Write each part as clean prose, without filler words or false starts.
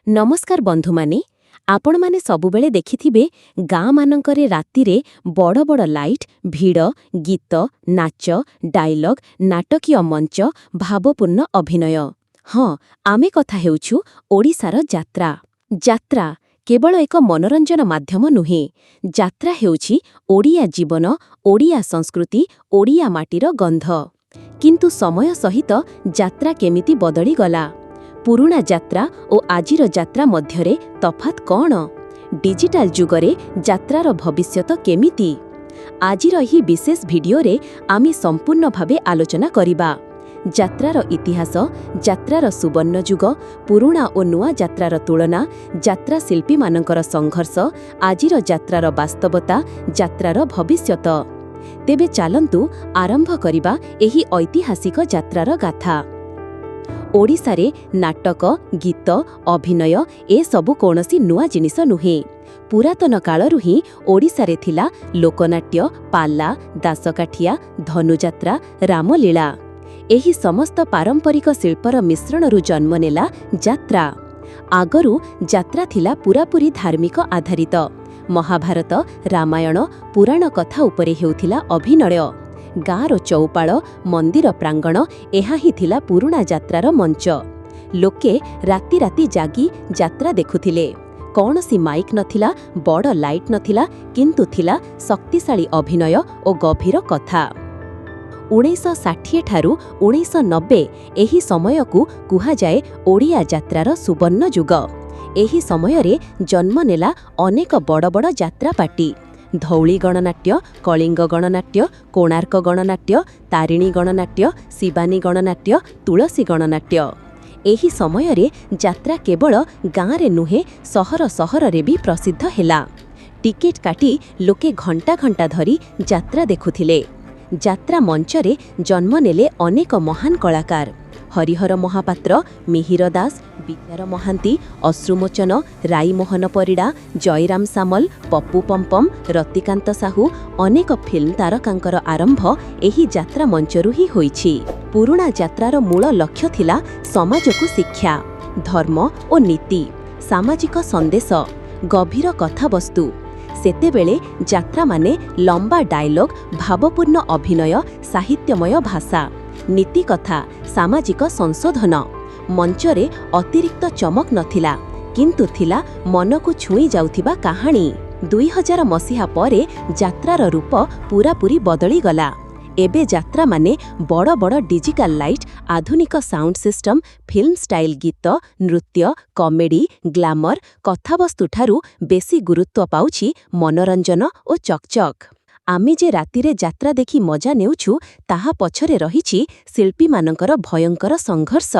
नमस्कार बंधु माने आपण माने सबुबेले देखिथिबे गाँ मानकरे रातिरे बड़ बड़ लाइट भिड़ गीत नाच डायलॉग नाटकीय मंच भावपूर्ण अभिनय। हाँ आमे कथा हेउछु ओडिसार यात्रा। यात्रा केवल एक मनोरंजन माध्यम नुहे। यात्रा हेउछि ओडिया जीवन ओडिया संस्कृति ओडिया माटीर गंध। किंतु समय सहित यात्रा केमिति बदली गला। पुरुणा यात्रा और आजिर यात्रा मध्यरे तफात कौन? डिजिटल जुगरे यात्रार भविष्यत केमिति? आजिर ही विशेष भिडियोरे आमी संपूर्ण भावे आलोचना करिबा। यात्रार इतिहास, यात्रार सुवर्ण जुग, पुरुणा और नुआ यात्रार तुलना, यात्रा शिल्पी मानकर संघर्ष, आजिर यात्रार वास्तवता, यात्रार भविष्यत। तेबे चालंतु आरंभ करिबा एही ऐतिहासिक यात्रार गाथा। ओडिसारे नाटक गीत अभिनय ए सबु कोनसी नुआ जिनिस नुहे। पुरातन कालरु ही ओडिसारे थिला लोकनाट्य पाला दासकाठिया धनुଯାତ୍ରା रामलीला। एही समस्त पारंपरिक शिल्पर मिश्रणरु जन्म नेला यात्रा। आगरु यात्रा थिला पूरापूरी धार्मिक आधारित। महाभारत रामायण पुराण कथा उपरे हेउथिला अभिनय। गाँर चौपाल मंदिर प्रांगण एहा ही थिला पुरुणा यात्रार मंच। लोके राति राति जागी यात्रा देखुथिले। कौनसी माइक नथिला बड़ लाइट नथिला किंतु थिला शक्तिशाली अभिनय और गभीर कथा। 1960 ठारू 1990 एही समय को कुहा जाए ओडिया यात्रार सुवर्ण जुग। एही समय रे जन्म नेला अनेक बड़ बड़ यात्रा पार्टी। धौली गणनाट्य कलिंग गणनाट्य कोणार्क गणनाट्य तारिणी गणनाट्य शिवानी गणनाट्य तुलसी गणनाट्य। एही समय रे यात्रा केवल गाँव रे नुहे सहर सहर रे भी प्रसिद्ध हेला। टिकेट काटी लोके घंटा घंटा धरी यात्रा देखुथिले। यात्रा मंच रे जन्म नेले अनेक महान कलाकार। हरिहर महापात्र मिहिर दास विद्यार महांती अश्रुमोचन राईमोहन परिड़ा जयराम सामल पप्पू पम्पम रतिकांत साहू अनेक फिल्म तारकांकर आरंभ एही यात्रा मंचरु ही होईछि। पुरुणा यात्रार मूल लक्ष्य थिला समाजकु शिक्षा धर्म और नीति सामाजिक संदेश गभीर कथावस्तु। सेतेबेले यात्रा माने लंबा डायलॉग भावपूर्ण अभिनय साहित्यमय भाषा नीति कथा सामाजिक संशोधन। मंचरे अतिरिक्त चमक नथिला किंतु थिला मनकु छुई जाउथिबा कहानी। 2000 मसीहा परे यात्रार रूप पूरापूरी बदली गला। एबे यात्रा माने बड़ बड़ डिजिटल लाइट आधुनिक साउंड सिस्टम फिल्म स्टाइल गीत नृत्य कॉमेडी ग्लैमर कथावस्तु ठारू बेसी गुरुत्व पाउछि मनोरंजन और चकचक। आमे जे रातिरे यात्रा देखि मजा नेउछु ताहा पछरे रहिछि शिल्पी मानकर भयंकर संघर्ष।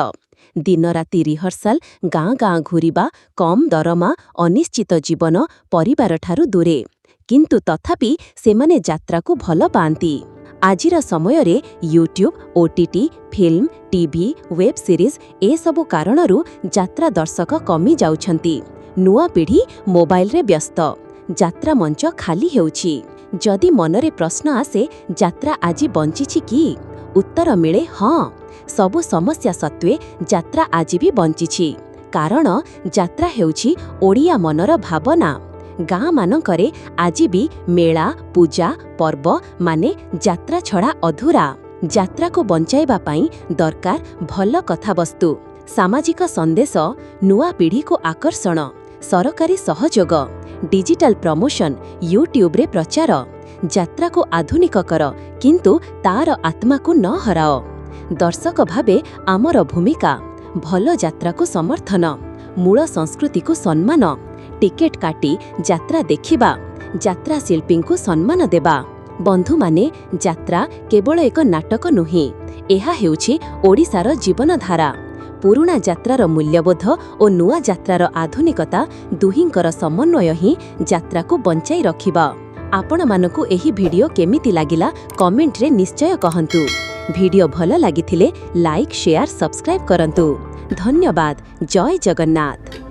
दिन राति रिहर्साल गाँ गाँ घुरिबा कम दरमा अनिश्चित जीवन परिवार ठारू दूरे किंतु तथापि सेमाने यात्रा को भल पांती। आजिर समय रे YouTube OTT film TV web series A सबु कारणरू यात्रा दर्शक कमी जाउछंती। नुआ पीढ़ी मोबाइल रे व्यस्त यात्रा मंच खाली हेउछि। जदि मनरे प्रश्न आसे यात्रा आजि बंचिछि कि उत्तर मिले हाँ। सबु समस्या सत्वे यात्रा आजि भी बंचिछि कारण यात्रा हेउछि ओडिया मनर भावना। गाँ मानकरे आजि भी मेला पूजा पर्व माने यात्रा छड़ा अधूरा। यात्रा को बंचाइबा पाई दरकार भल कथावस्तु सामाजिक संदेश नुआ पीढ़ी को आकर्षण सरकारी सहयोग डिजिटल प्रमोशन यूट्यूब रे प्रचार। यात्रा को आधुनिक कर किंतु तार आत्मा को न हराओ। दर्शक भावे आमर भूमिका भल यात्रा को समर्थन मूल संस्कृति को सम्मान टिकेट काटी यात्रा देखिबा यात्रा शिल्पी को सम्मान देबा। बंधु माने यात्रा केवल एक नाटक नुहे एहा हेउछि ओडिसार जीवनधारा। पुरुणा यात्रार मूल्यबोध और नुआ यात्रार आधुनिकता दुहिंकर समन्वय ही यात्रा को बंचाई रखिबा। आपण मानकु एही भिडियो केमिति लागिला कमेंट रे निश्चय कहंतु। भिडियो भल लागिथिले लाइक शेयर सब्सक्राइब करंतु। धन्यवाद। जय जगन्नाथ।